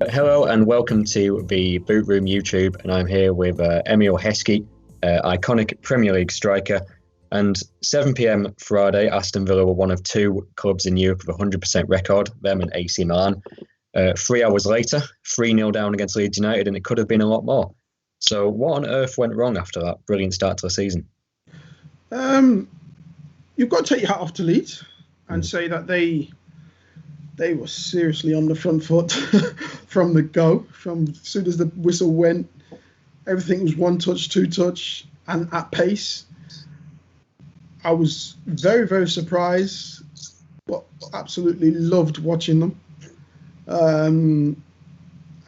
Hello and welcome to the Boot Room YouTube, and I'm here with Emile, iconic Premier League striker. And 7 p.m. Friday, Aston Villa were one of two clubs in Europe with a 100% record, them and AC Milan. 3 hours later, 3-0 down against Leeds United, and it could have been a lot more. So what on earth went wrong after that brilliant start to the season? You've got to take your hat off to Leeds and say that they were seriously on the front foot from the go. From as soon as the whistle went, everything was one touch, two touch, and at pace. I was very, very surprised, but absolutely loved watching them.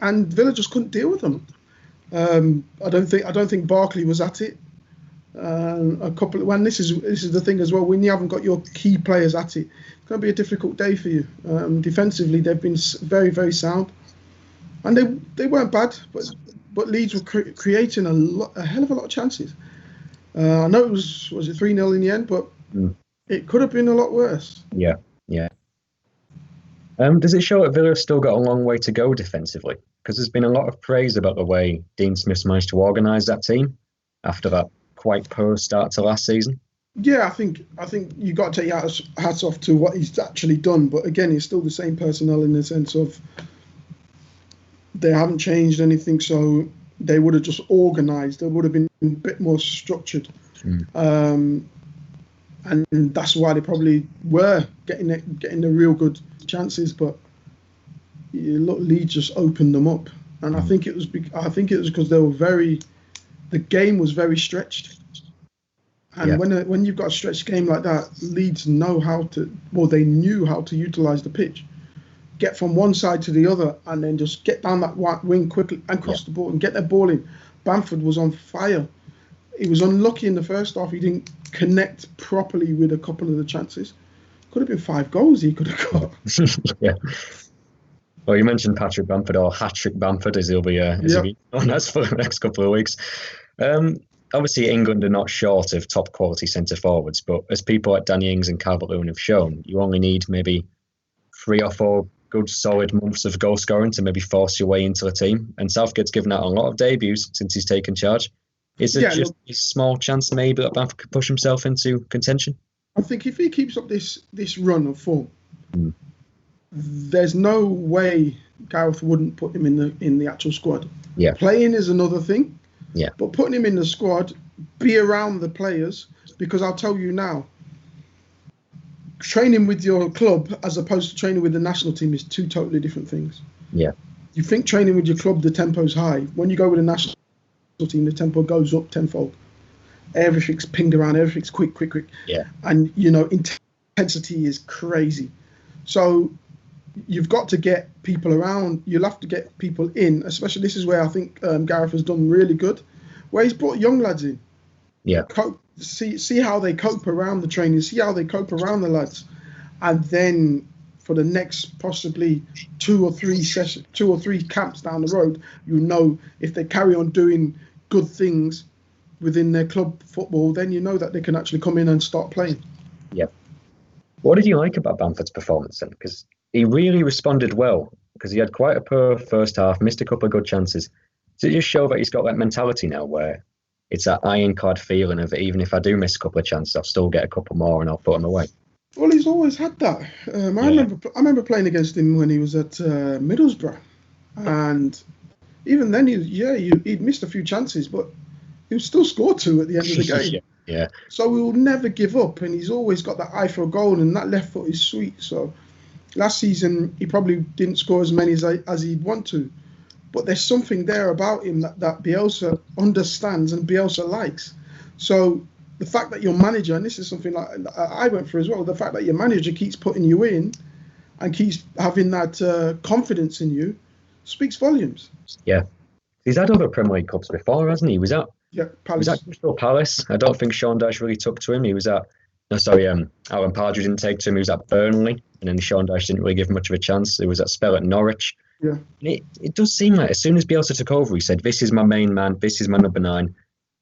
And Villa just couldn't deal with them. I don't think Barkley was at it. This is the thing as well. When you haven't got your key players at it, it's going to be a difficult day for you. Defensively, they've been very, very sound, and they weren't bad. But Leeds were creating a hell of a lot of chances. I know it was it 3-0 in the end, but it could have been a lot worse. Yeah. Does it show that Villa have still got a long way to go defensively? Because there's been a lot of praise about the way Dean Smith's managed to organise that team after that quite poor start to last season. Yeah, I think you got to take your hats off to what he's actually done. But again, it's still the same personnel in the sense of they haven't changed anything. So they would have just organised. They would have been a bit more structured. And that's why they probably were getting the real good chances. But Leeds just opened them up, and I think it was because they were the game was very stretched. And when you've got a stretched game like that, Leeds know they knew how to utilise the pitch, get from one side to the other, and then just get down that right wing quickly and cross the ball and get their ball in. Bamford was on fire. He was unlucky in the first half. He didn't connect properly with a couple of the chances. Could have been 5 goals he could have got. Yeah. Well, you mentioned Patrick Bamford, or Patrick Bamford, as he'll be on us for the next couple of weeks. Obviously, England are not short of top quality centre forwards, but as people like Danny Ings and Calvert-Lewin have shown, you only need maybe 3 or 4 good solid months of goal scoring to maybe force your way into the team. And Southgate's given out a lot of debuts since he's taken charge. Is it just a small chance maybe that Bamford could push himself into contention? I think if he keeps up this run of form, there's no way Gareth wouldn't put him in the actual squad. Yeah. Playing is another thing. Yeah. But putting him in the squad, be around the players, because I'll tell you now, training with your club as opposed to training with the national team is 2 totally different things. Yeah. You think training with your club, the tempo's high. When you go with the national team, the tempo goes up tenfold. Everything's pinged around, everything's quick. Yeah. And, intensity is crazy. So you've got to get people around. You'll have to get people in, especially this is where I think Gareth has done really good, where he's brought young lads in. Yeah. See how they cope around the training, see how they cope around the lads. And then for the next possibly 2 or 3 camps down the road, you'll know if they carry on doing good things within their club football, then you know that they can actually come in and start playing. Yeah. What did you like about Bamford's performance then? Because he really responded well, because he had quite a poor first half, missed a couple of good chances. Does it just show that he's got that mentality now where it's that ironclad feeling of even if I do miss a couple of chances, I'll still get a couple more and I'll put them away? Well, he's always had that. I remember playing against him when he was at Middlesbrough, and even then he'd missed a few chances, but he would still score 2 at the end of the game. Yeah. So he will never give up, and he's always got that eye for a goal, and that left foot is sweet. So last season he probably didn't score as many as he'd want to, but there's something there about him that Bielsa understands and Bielsa likes. So the fact that your manager, and this is something like I went through as well, the fact that your manager keeps putting you in and keeps having that confidence in you speaks volumes. Yeah. He's had other Premier League clubs before, hasn't he? He was at Crystal Palace. I don't think Sean Dyche really took to him. He was at, Alan Pardew didn't take to him. He was at Burnley, and then Sean Dyche didn't really give him much of a chance. He was at spell at Norwich. Yeah. And it does seem like as soon as Bielsa took over, he said, this is my main man, this is my number 9.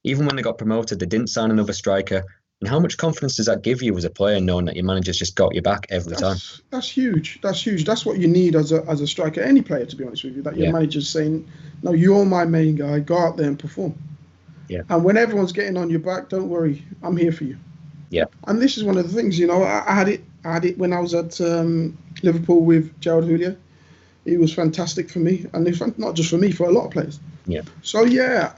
Even when they got promoted, they didn't sign another striker. And how much confidence does that give you as a player, knowing that your manager's just got your back every time? That's huge. That's huge. That's what you need as a striker, any player, to be honest with you. That your manager's saying, "No, you're my main guy. Go out there and perform." Yeah. And when everyone's getting on your back, don't worry, I'm here for you. Yeah. And this is one of the things, I had it when I was at Liverpool with Gerard Houllier. It was fantastic for me, and it's not just for me, for a lot of players. Yeah. So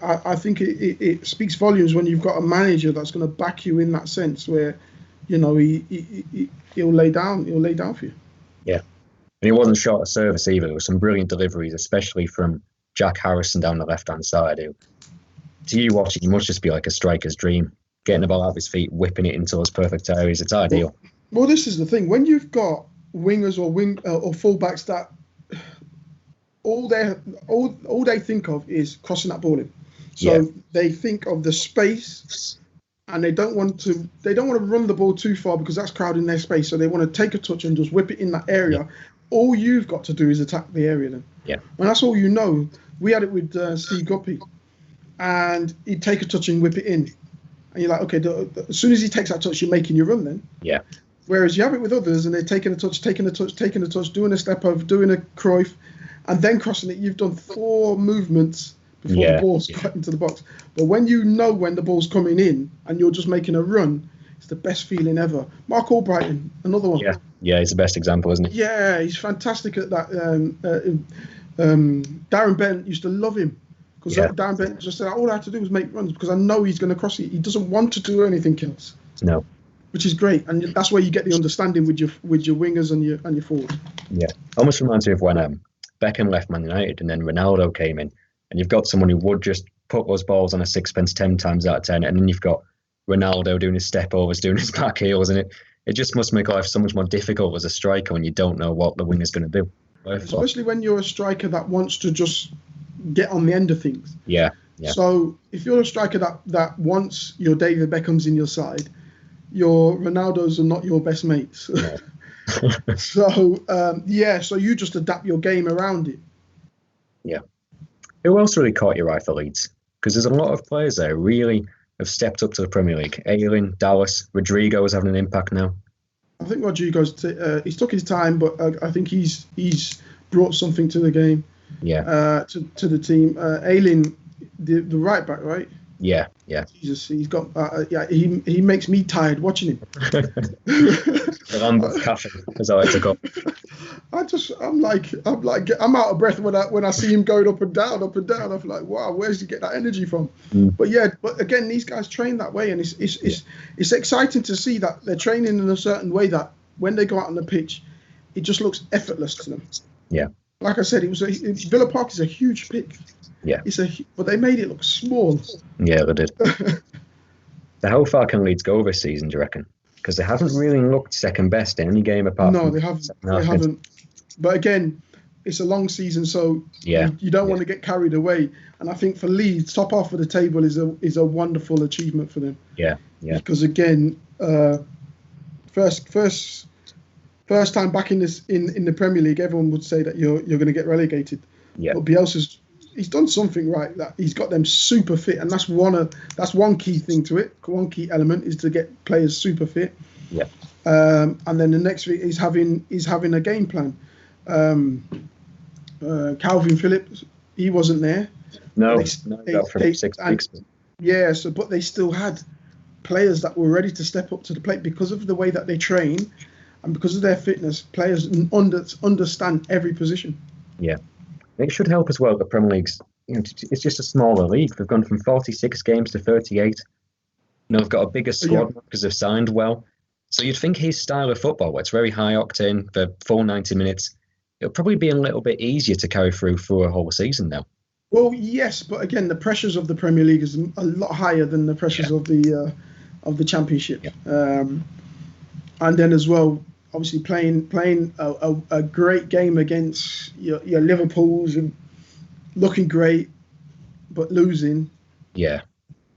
I think it speaks volumes when you've got a manager that's going to back you in that sense, where, he'll lay down for you. Yeah, and he wasn't short of service either. There were some brilliant deliveries, especially from Jack Harrison down the left-hand side. Who, to you watching, he must just be like a striker's dream, getting the ball out of his feet, whipping it into those perfect areas. It's ideal. Well, this is the thing: when you've got wingers or fullbacks that all they think of is crossing that ball in. So they think of the space, and they don't want to run the ball too far because that's crowding their space. So they want to take a touch and just whip it in that area. Yeah. All you've got to do is attack the area then. Yeah. And that's all you know. We had it with Steve Guppy, and he'd take a touch and whip it in. And you're like, okay, as soon as he takes that touch, you're making your run then. Yeah. Whereas you have it with others, and they're taking a touch, doing a step over, doing a Cruyff, and then crossing it. You've done 4 movements before the ball's got into the box. But when you know when the ball's coming in and you're just making a run, it's the best feeling ever. Mark Albrighton, another one. Yeah, he's the best example, isn't he? Yeah, he's fantastic at that. Darren Bent used to love him because Darren Bent just said, all I have to do is make runs because I know he's going to cross it. He doesn't want to do anything else. No. Which is great, and that's where you get the understanding with your wingers and your forwards. Yeah, almost reminds me of when Beckham left Man United and then Ronaldo came in, and you've got someone who would just put those balls on a sixpence 10 times out of 10, and then you've got Ronaldo doing his step overs, doing his back heels, and it just must make life so much more difficult as a striker when you don't know what the winger's going to do. Especially when you're a striker that wants to just get on the end of things. Yeah. So if you're a striker that wants your David Beckhams in your side, your Ronaldos are not your best mates. No. So you just adapt your game around it. Yeah. Who else really caught your eye for Leeds? Because there's a lot of players there who really have stepped up to the Premier League. Emile, Dallas, Rodrigo is having an impact now. I think Rodrigo's he's took his time, but I think he's brought something to the game. Yeah. To the team. Emile, the right back, right? Yeah. Jesus, he's got. He makes me tired watching him. As I like to go. I'm out of breath when I see him going up and down. I'm like, wow, where does he get that energy from? But again, these guys train that way, and it's exciting to see that they're training in a certain way that when they go out on the pitch, it just looks effortless to them. Yeah. Like I said, Villa Park is a huge pick. Yeah. But they made it look small. Yeah, they did. So how far can Leeds go this season, do you reckon? Because they haven't really looked second best in any game apart from... No, they haven't. But again, it's a long season, so you don't want to get carried away. And I think for Leeds, top half of the table is a wonderful achievement for them. Yeah. Because again, first time back in the Premier League, everyone would say that you're going to get relegated. Yeah. But Bielsa's he's done something right. That he's got them super fit, and that's one key thing to it. One key element is to get players super fit. Yeah. And then the next week he's having a game plan. Calvin Phillips, he wasn't there. No, for 6 weeks. Yeah. So, but they still had players that were ready to step up to the plate because of the way that they train, and because of their fitness. Players understand every position. Yeah. It should help as well. The Premier League's, it's just a smaller league. They've gone from 46 games to 38. They've got a bigger squad because they've signed well. So you'd think his style of football, where it's very high octane for full 90 minutes, it'll probably be a little bit easier to carry through a whole season now. Well, yes, but again, the pressures of the Premier League is a lot higher than the pressures of the Championship. Yeah. And then as well, obviously playing a great game against your Liverpools and looking great, but losing. Yeah.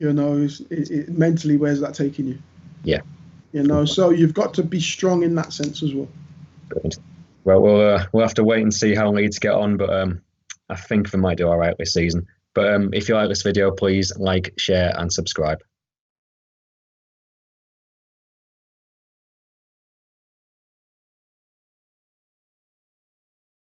Mentally, where's that taking you? Yeah. So you've got to be strong in that sense as well. Good. Well, we'll have to wait and see how Leeds get on, but I think they might do all right this season. But if you like this video, please like, share, and subscribe.